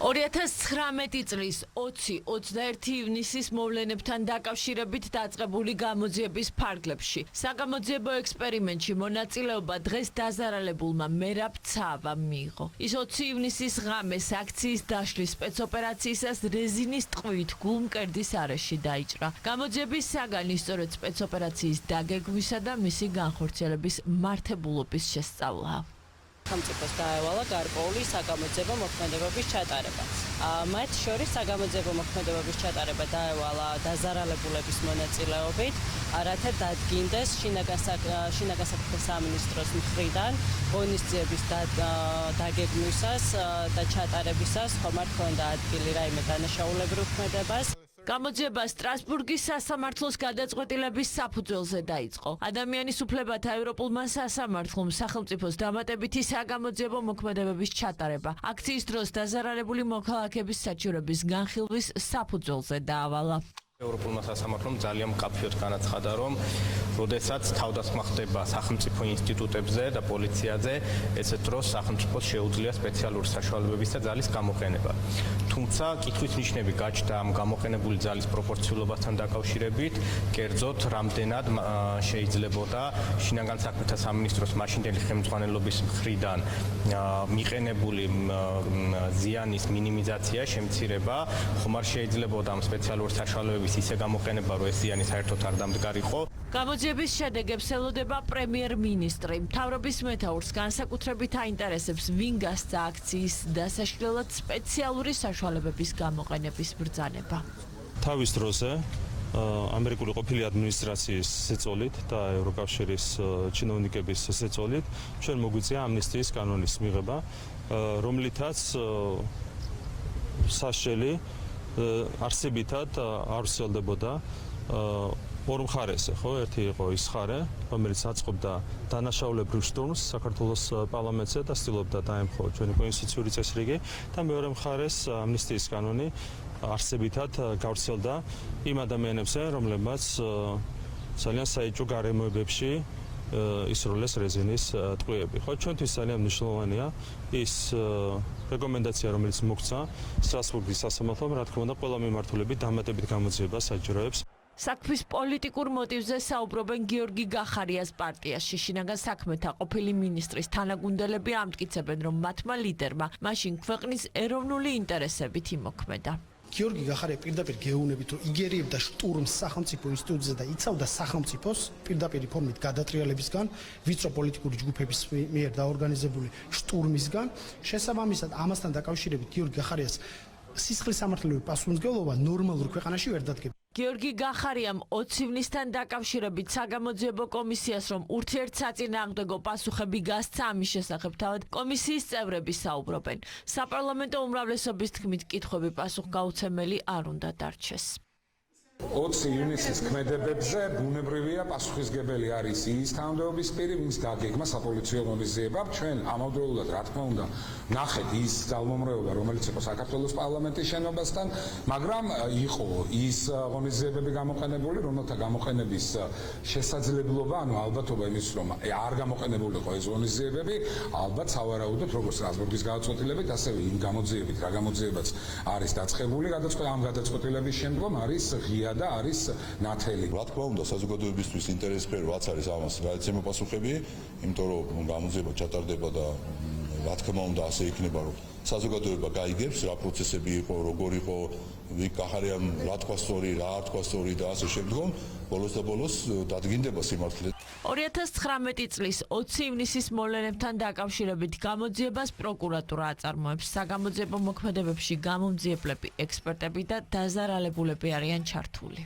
2019 წლის 20-21 ივნისის მოვლენებთან დაკავშირებით დაწყებული გამოძიების ფარგლებში საგამოძიებო ექსპერიმენტში მონაწილეობა დღეს დაზარალებულმა მერაბ ცაავამ მიიღო. ის 20 ივნისის ღამეს აქციის დაშლის სპეცოპერაციისას რეზინის ტყვით გულმკერდის არეში დაიჭრა. გამოძიების საგანი სწორედ სპეცოპერაციის დაგეგმვისა და მისი განხორციელების მართებულობის შესწავლაა. სახელმწიფოს დაევალა გარკვეული საგამოძიებო მოქმედებების ჩატარება. მათ შორის საგამოძიებო მოქმედებების ჩატარება დაევალა დაზარალებულების მონაწილეობით, რათა დადგინდეს შინაგან საქმეთა სამინისტროს მხრიდან ღონისძიების დაგეგმვისას და ჩატარებისას ხომ არ ჰქონდა ადგილი რაიმე დანაშაულებრივ ქმედებას. გამოძიება სტრასბურგის სასამართლოს გადაწყვეტილების საფუძველზე დაიწყო. ადამიანის უფლებათა ევროპულმა სასამართლომ სახელმწიფოს დამატებითი საგამოძიებო მოქმედებების ჩატარება აქციის დროს დაზარალებული მოქალაქეების საჩივრების განხილვის საფუძველზე დაავალა. ევროპულმა სასამართლომ ძალიან მკაფიოდ განაცხადა, რომ როდესაც თავდასხმა ხდება სახელმწიფო ინსტიტუტებზე და პოლიციაზე, ესეთ დროს სახელმწიფოს შეუძლია სპეციალური საშუალებების და ძალის გამოყენება. თუმცა კითხვის ნიშნები გაჩნდა ამ გამოყენებული ძალის პროპორციულობასთან დაკავშირებით, კერძოდ რამდენად შეიძლებოდა შინაგან საქმეთა სამინისტროს მაშინდელი ხელმძღვანელობის მხრიდან მიყენებული ზიანის მინიმიზაცია, შემცირება, ხომ არ შეიძლებოდა ამ სპეციალური საშუალებების ისე გამოყენება, რომ ეს ზიანი საერთოდ არ დამდგარიყო. გამოძიების შედეგებს ელოდება პრემიერ-მინისტრი. მთავრობის მეთაურს განსაკუთრებით აინტერესებს, ვინ გასცა აქციის დასაშლელად სპეციალური საშუალებების გამოყენების ბრძანება. თავის დროზე ამერიკული ყოფილი ადმინისტრაციის ზეწოლით და ევროკავშირის ჩინოვნიკების ზეწოლით ჩვენ მოგვიწია ამნისტიის კანონის მიღება, რომლითაც საშელი არსებითად არ ვრცელდებოდა ორ მხარეზე, ხო? ერთი იყო ის მხარე, რომელიც აწყობდა დანაშაულებრივ შტურმს საქართველოს პარლამენტზე და ცდილობდა დაემხო ჩვენი კონსტიტუციური წესრიგი და მეორე მხარეს ამნისტიის კანონი არსებითად გავრცელდა იმ ადამიანებზე, რომლებმაც ძალიან საეჭვო გარემოებებში ისროლეს რეზინის ტყვიები. ხო, ჩვენთვის ძალიან მნიშვნელოვანია ის რეკომენდაცია, რომელიც მოგცა სტრასბურგის სასამართლომ, რა თქმა უნდა, ყველა მიმართულებით დამატებით გამოძიებას საჭიროებს. საქმის პოლიტიკურ მოტივზე საუბრობენ გიორგი გახარიას პარტიაში. შინაგან საქმეთა ყოფილი მინისტრის თანაგუნდელები ამტკიცებენ, რომ მათმა ლიდერმა მაშინ ქვეყნის ეროვნული ინტერესებით იმოქმედა. გიორგი გახარია პირდაპირ გეუბნებით, რომ იგერიებდა შტურმს სახელმწიფო ინსტიტუტზე და იცავდა სახელმწიფოს პირდაპირ ფორმით გადატრიალებისგან, ვიწრო პოლიტიკური ჯგუფების მიერ დაორგანიზებული შტურმისგან. შესაბამისად, ამასთან დაკავშირებით გიორგი გახარიას სისხლის სამართლებრივი პასუხისმგებლობა ნორმალურ ქვეყანაში ვერ დადგება. გიორგი გახარიამ 20 ივნისთან დაკავშირებით საგამოძიებო კომისიას, რომ ურთიერთსაწინააღმდეგო პასუხები გასცა ამის შესახებ თავად კომისიის წევრები საუბრობენ. საპარლამენტო უმრავლესობის თქმით, კითხვები პასუხგაუცემელი არ უნდა დარჩეს. 20 ივნისის ქმედებებზე ბუნებრივია პასუხისმგებელი არის ის თანამდებობის პირი, ვინც დაგეგმა საპოლიციო ღონისძიება. ჩვენ ამავდროულად, რა თქმა უნდა, ნახეთ ის ძალმომრეობა, რომელიც იყო საქართველოს პარლამენტის შენობასთან, მაგრამ იყო ის ღონისძიებები გამოყენებული, რომელთა გამოყენების შესაძლებლობა, ანუ ალბათობა იმის, რომ არ გამოყენებულიყო ეს ღონისძიებები, ალბათ სავარაუდოდ, როგორც სტრასბურგის გადაწყვეტილებით, ასევე იმ გამოძიებით, რა გამოძიებაც არის დაწყებული, ამ გადაწყვეტილების შემდგომ არის ღია და არის ნათელი. რა თქმა უნდა, საზოგადოებისთვის ინტერესფერი რაც არის ამას გადაცემა პასუხები, იმიტომ რომ გამოძიება ჩატარდება და რა თქმა უნდა ასე იქნება, რომ საზოგადოება გაიგებს რა პროცესები იყო, როგორ იყო, გახარიამ რა თქვა სწორი, რა არ თქვა სწორი და ასე შემდგომ, ბოლოს და ბოლოს დადგინდება სიმართლე. 2019 წლის 20 ივნისის მოვლენებთან დაკავშირებით გამოძიებას პროკურატურა აწარმოებს. საგამოძიებო მოქმედებებში გამომძიებლები, ექსპერტები და დაზარალებულები არიან ჩართული.